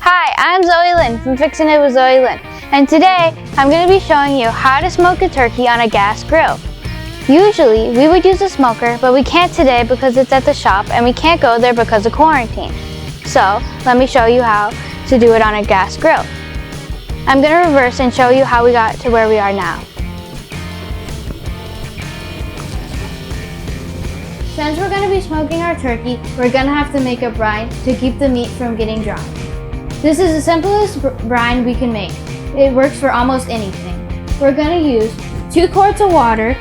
Hi, I'm Zoe Lyn from Fixin with Zoe Lyn, and today I'm going to be showing you how to smoke a turkey on a gas grill. Usually we would use a smoker, but we can't today because it's at the shop and we can't go there because of quarantine. So let me show you how to do it on a gas grill. I'm going to reverse and show you how we got to where we are now. Since we're going to be smoking our turkey, we're going to have to make a brine to keep the meat from getting dry. This is the simplest brine we can make. It works for almost anything. We're going to use 2 quarts of water,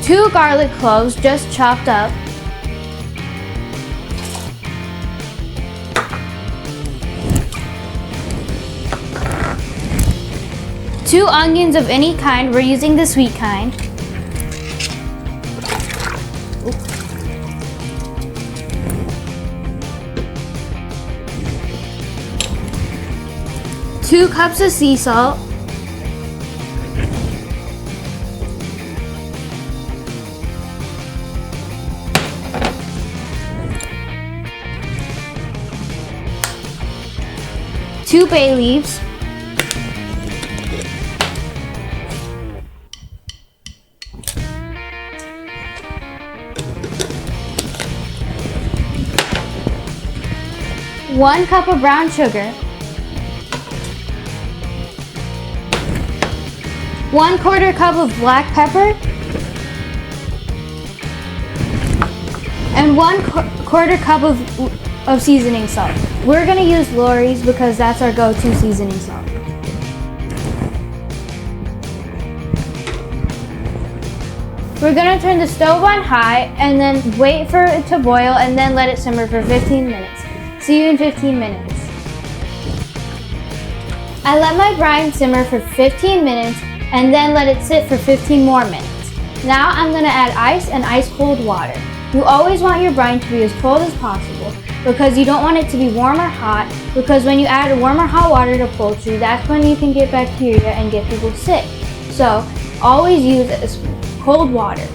2 garlic cloves just chopped up, 2 onions of any kind, we're using the sweet kind, two cups of sea salt, 2 bay leaves, 1 cup of brown sugar, 1/4 cup of black pepper, and 1/4 cup of seasoning salt. We're going to use Lori's because that's our go-to seasoning salt. We're going to turn the stove on high and then wait for it to boil and then let it simmer for 15 minutes. See you in 15 minutes. I let my brine simmer for 15 minutes and then let it sit for 15 more minutes. Now I'm going to add ice and ice cold water. You always want your brine to be as cold as possible because you don't want it to be warm or hot, because when you add warm or hot water to poultry, that's when you can get bacteria and get people sick. So always use cold water.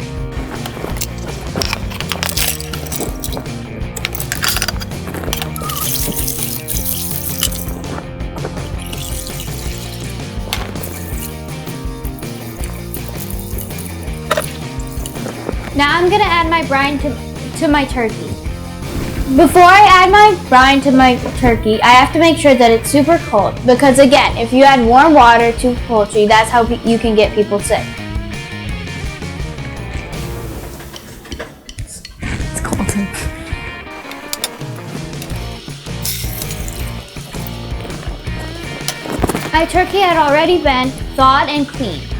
Now I'm going to add my brine to my turkey. Before I add my brine to my turkey, I have to make sure that it's super cold, because again, if you add warm water to poultry, that's how you can get people sick. It's cold. My turkey had already been thawed and cleaned.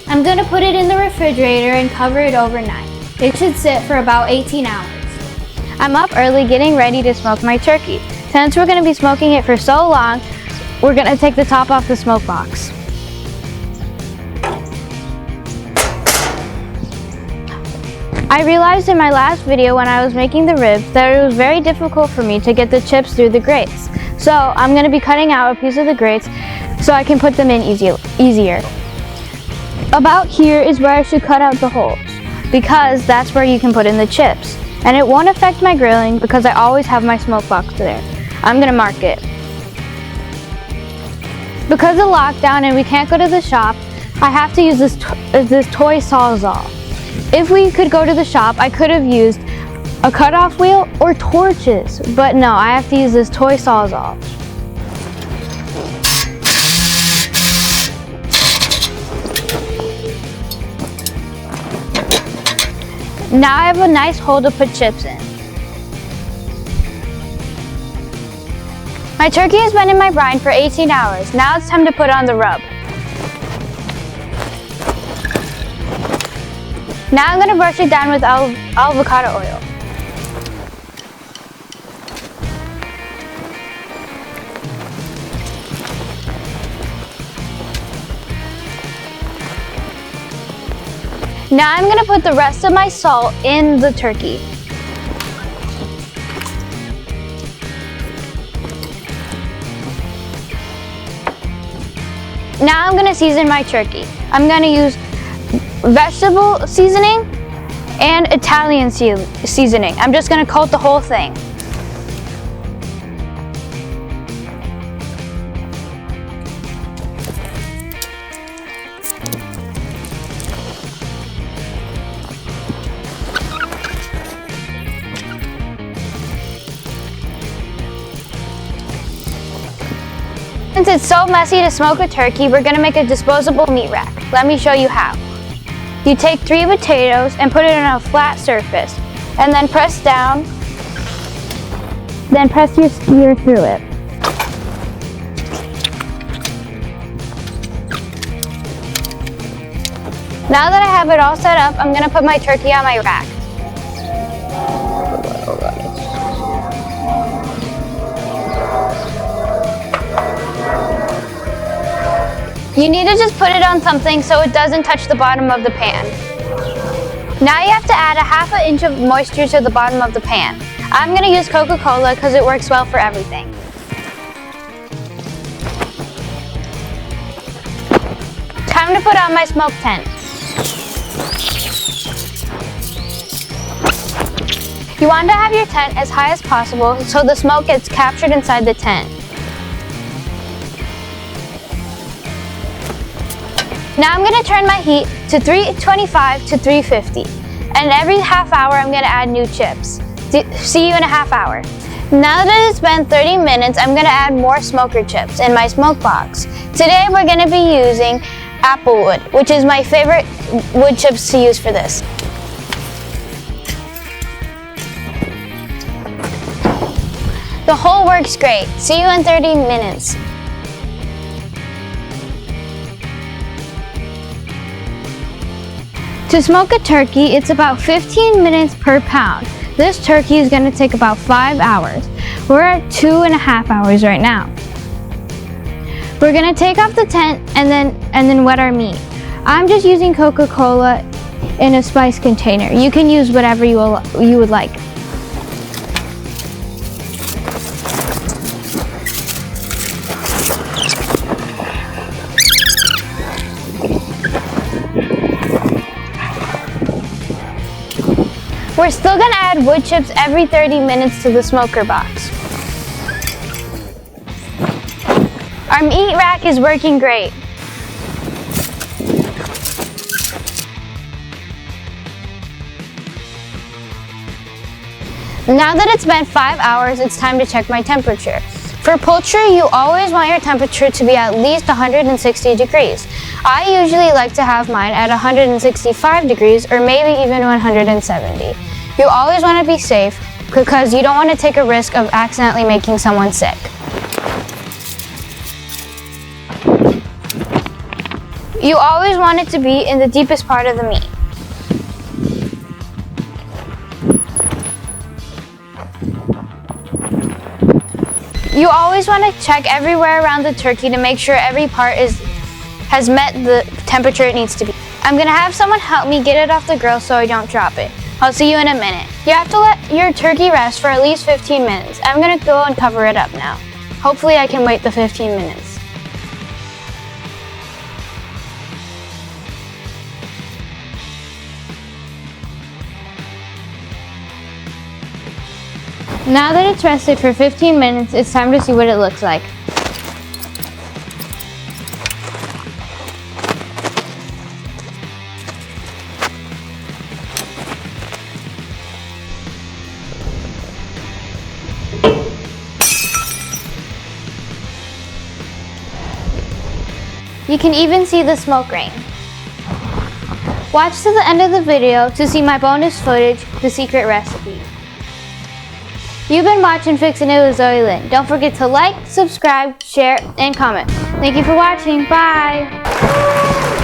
I'm going to put it in the refrigerator and cover it overnight. It should sit for about 18 hours. I'm up early getting ready to smoke my turkey. Since we're going to be smoking it for so long, we're going to take the top off the smoke box. I realized in my last video when I was making the ribs that it was very difficult for me to get the chips through the grates. So I'm going to be cutting out a piece of the grates so I can put them in easier. About here is where I should cut out the holes, because that's where you can put in the chips. And it won't affect my grilling because I always have my smoke box there. I'm gonna mark it. Because of lockdown and we can't go to the shop, I have to use this toy sawzall. If we could go to the shop, I could have used a cutoff wheel or torches, but no, I have to use this toy sawzall. Now I have a nice hole to put chips in. My turkey has been in my brine for 18 hours. Now it's time to put on the rub. Now I'm going to brush it down with avocado oil. Now I'm going to put the rest of my salt in the turkey. Now I'm gonna season my turkey. I'm gonna use vegetable seasoning and Italian seasoning. I'm just gonna coat the whole thing. Since it's so messy to smoke a turkey, we're gonna make a disposable meat rack. Let me show you how. You take 3 potatoes and put it on a flat surface, and then press down, then press your skewer through it. Now that I have it all set up, I'm gonna put my turkey on my rack. You need to just put it on something so it doesn't touch the bottom of the pan. Now you have to add a ½ inch of moisture to the bottom of the pan. I'm going to use Coca-Cola because it works well for everything. Time to put on my smoke tent. You want to have your tent as high as possible so the smoke gets captured inside the tent. Now I'm going to turn my heat to 325 to 350, and every ½ hour I'm going to add new chips. See you in a ½ hour. Now that it's been 30 minutes, I'm going to add more smoker chips in my smoke box. Today we're going to be using applewood, which is my favorite wood chips to use for this. The whole works great. See you in 30 minutes. To smoke a turkey, it's about 15 minutes per pound. This turkey is going to take about 5 hours. We're at 2.5 hours right now. We're going to take off the tent and then wet our meat. I'm just using Coca-Cola in a spice container. You can use whatever you would like. We're still gonna add wood chips every 30 minutes to the smoker box. Our meat rack is working great. Now that it's been 5 hours, it's time to check my temperature. For poultry, you always want your temperature to be at least 160 degrees. I usually like to have mine at 165 degrees or maybe even 170. You always want to be safe because you don't want to take a risk of accidentally making someone sick. You always want it to be in the deepest part of the meat. You always want to check everywhere around the turkey to make sure every part has met the temperature it needs to be. I'm going to have someone help me get it off the grill so I don't drop it. I'll see you in a minute. You have to let your turkey rest for at least 15 minutes. I'm going to go and cover it up now. Hopefully I can wait the 15 minutes. Now that it's rested for 15 minutes, it's time to see what it looks like. You can even see the smoke ring. Watch to the end of the video to see my bonus footage, the secret recipe. You've been watching Fixin' It with Zoe Lyn. Don't forget to like, subscribe, share, and comment. Thank you for watching. Bye!